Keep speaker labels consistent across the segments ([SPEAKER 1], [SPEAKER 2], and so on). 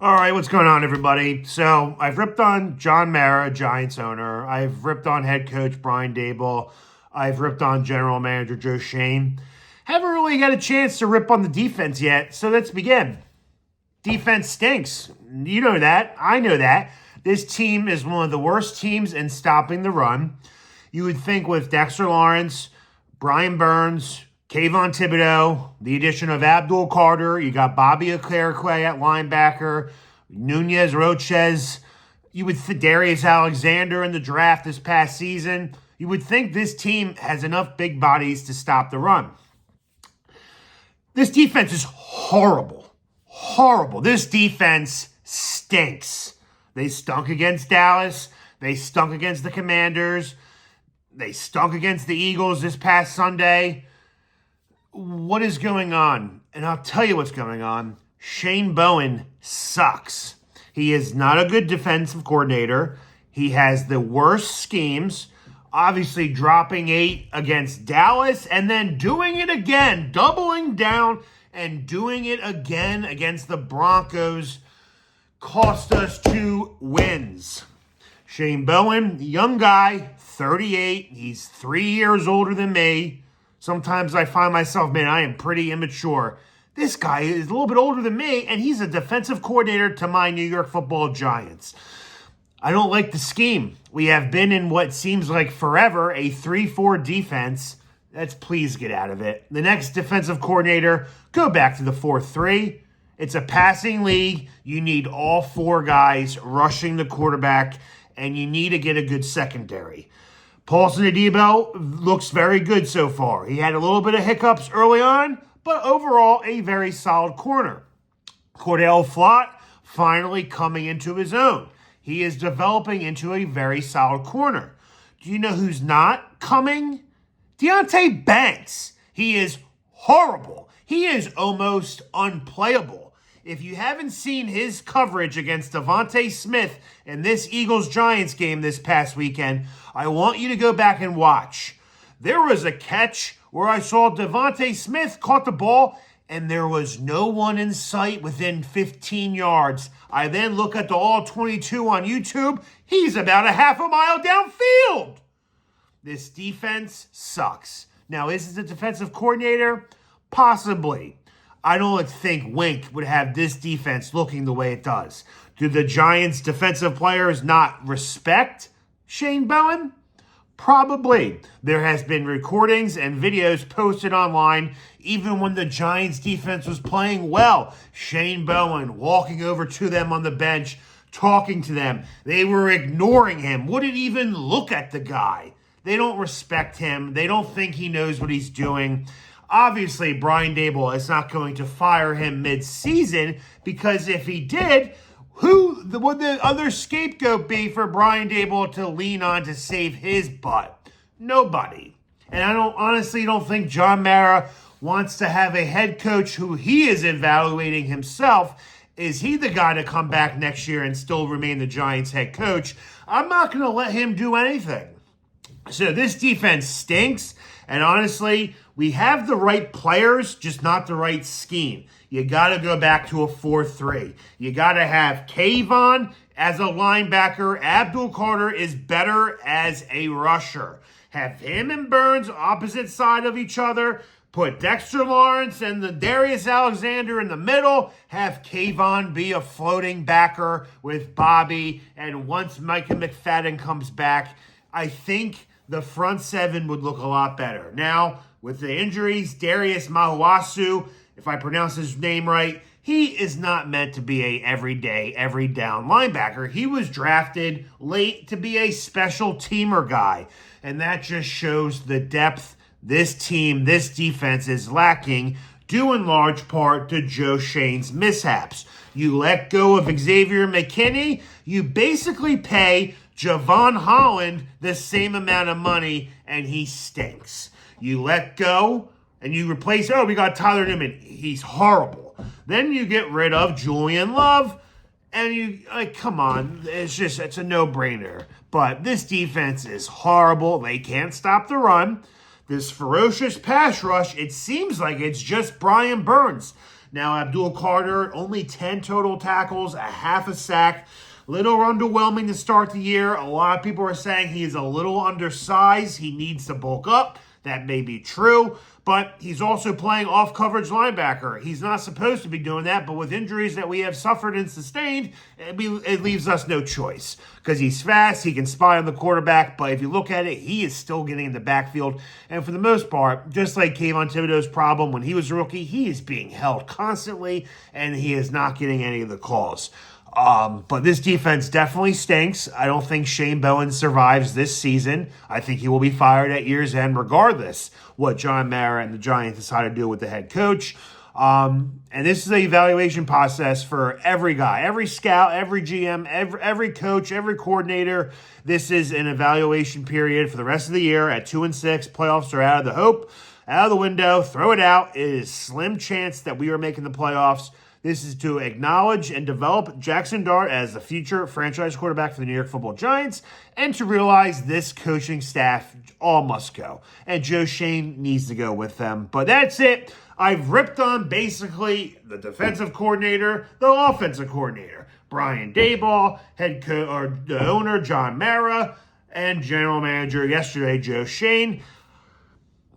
[SPEAKER 1] All right, what's going on, everybody? So I've ripped on John Mara, Giants owner. I've ripped on head coach Brian Daboll. I've ripped on general manager Joe Shane. Haven't really got a chance to rip on the defense yet, so let's begin. Defense stinks. You know that. I know that. This team is one of the worst teams in stopping the run. You would think with Dexter Lawrence, Brian Burns, Kayvon Thibodeau, the addition of Abdul Carter, you got Bobby Okereke at linebacker, Nunez Roches, you would Darius Alexander in the draft this past season. You would think this team has enough big bodies to stop the run. This defense is horrible. Horrible. This defense stinks. They stunk against Dallas. They stunk against the Commanders. They stunk against the Eagles this past Sunday. What is going on? And I'll tell you what's going on. Shane Bowen sucks. He is not a good defensive coordinator. He has the worst schemes. Obviously dropping 8 against Dallas and then doing it again, doubling down and doing it again against the Broncos cost us 2 wins. Shane Bowen, young guy, 38. He's 3 years older than me. Sometimes I find myself, man, I am pretty immature. This guy is a little bit older than me, and he's a defensive coordinator to my New York Football Giants. I don't like the scheme. We have been in what seems like forever a 3-4 defense. Let's please get out of it. The next defensive coordinator, go back to the 4-3. It's a passing league. You need all 4 guys rushing the quarterback, and you need to get a good secondary. Paulson Adebo looks very good so far. He had a little bit of hiccups early on, but overall a very solid corner. Cordell Flott finally coming into his own. He is developing into a very solid corner. Do you know who's not coming? Deonte Banks. He is horrible. He is almost unplayable. If you haven't seen his coverage against Devontae Smith in this Eagles-Giants game this past weekend, I want you to go back and watch. There was a catch where I saw Devontae Smith caught the ball and there was no one in sight within 15 yards. I then look at the All-22 on YouTube. He's about a half a mile downfield. This defense sucks. Now, is it the defensive coordinator? Possibly. I don't think Wink would have this defense looking the way it does. Do the Giants' defensive players not respect Shane Bowen? Probably. There has been recordings and videos posted online even when the Giants' defense was playing well. Shane Bowen walking over to them on the bench, talking to them. They were ignoring him, wouldn't even look at the guy. They don't respect him. They don't think he knows what he's doing. Obviously, Brian Daboll is not going to fire him mid-season because if he did, who would the other scapegoat be for Brian Daboll to lean on to save his butt? Nobody. And I honestly don't think John Mara wants to have a head coach who he is evaluating himself. Is he the guy to come back next year and still remain the Giants head coach? I'm not going to let him do anything. So this defense stinks. And honestly, we have the right players, just not the right scheme. You got to go back to a 4-3. You got to have Kayvon as a linebacker. Abdul Carter is better as a rusher. Have him and Burns opposite side of each other. Put Dexter Lawrence and the Darius Alexander in the middle. Have Kayvon be a floating backer with Bobby. And once Micah McFadden comes back, I think the front 7 would look a lot better. Now, with the injuries, Darius Mahuasu, if I pronounce his name right, he is not meant to be a everyday, every down linebacker. He was drafted late to be a special teamer guy. And that just shows the depth this team, this defense is lacking, due in large part to Joe Shane's mishaps. You let go of Xavier McKinney, you basically pay Javon Holland the same amount of money, and he stinks. You let go, and you replace, we got Tyler Newman. He's horrible. Then you get rid of Julian Love, and you, come on. It's a no-brainer. But this defense is horrible. They can't stop the run. This ferocious pass rush, it seems like it's just Brian Burns. Now, Abdul Carter, only 10 total tackles, a half a sack. Little underwhelming to start the year. A lot of people are saying he is a little undersized. He needs to bulk up. That may be true, but he's also playing off-coverage linebacker. He's not supposed to be doing that, but with injuries that we have suffered and sustained, it leaves us no choice. Because he's fast, he can spy on the quarterback, but if you look at it, he is still getting in the backfield. And for the most part, just like Kayvon Thibodeau's problem when he was a rookie, he is being held constantly, and he is not getting any of the calls. But this defense definitely stinks. I don't think Shane Bowen survives this season. I think he will be fired at year's end regardless what John Mara and the Giants decide to do with the head coach. And this is an evaluation process for every guy, every scout, every GM, every coach, every coordinator. This is an evaluation period for the rest of the year. At 2-6, playoffs are out of the window. Throw it out. It is slim chance that we are making the playoffs. This is to acknowledge and develop Jackson Dart as the future franchise quarterback for the New York Football Giants, and to realize this coaching staff all must go. And Joe Schoen needs to go with them. But that's it. I've ripped on basically the defensive coordinator, the offensive coordinator, Brian Daboll, head coach or the owner, John Mara, and general manager yesterday, Joe Schoen.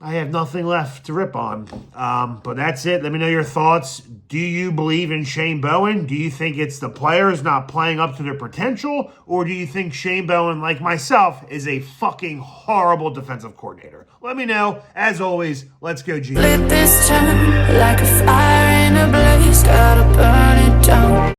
[SPEAKER 1] I have nothing left to rip on. But that's it. Let me know your thoughts. Do you believe in Shane Bowen? Do you think it's the players not playing up to their potential? Or do you think Shane Bowen, like myself, is a fucking horrible defensive coordinator? Let me know. As always, let's go, G.
[SPEAKER 2] Let this turn like a fire in a blaze, gotta burn it down.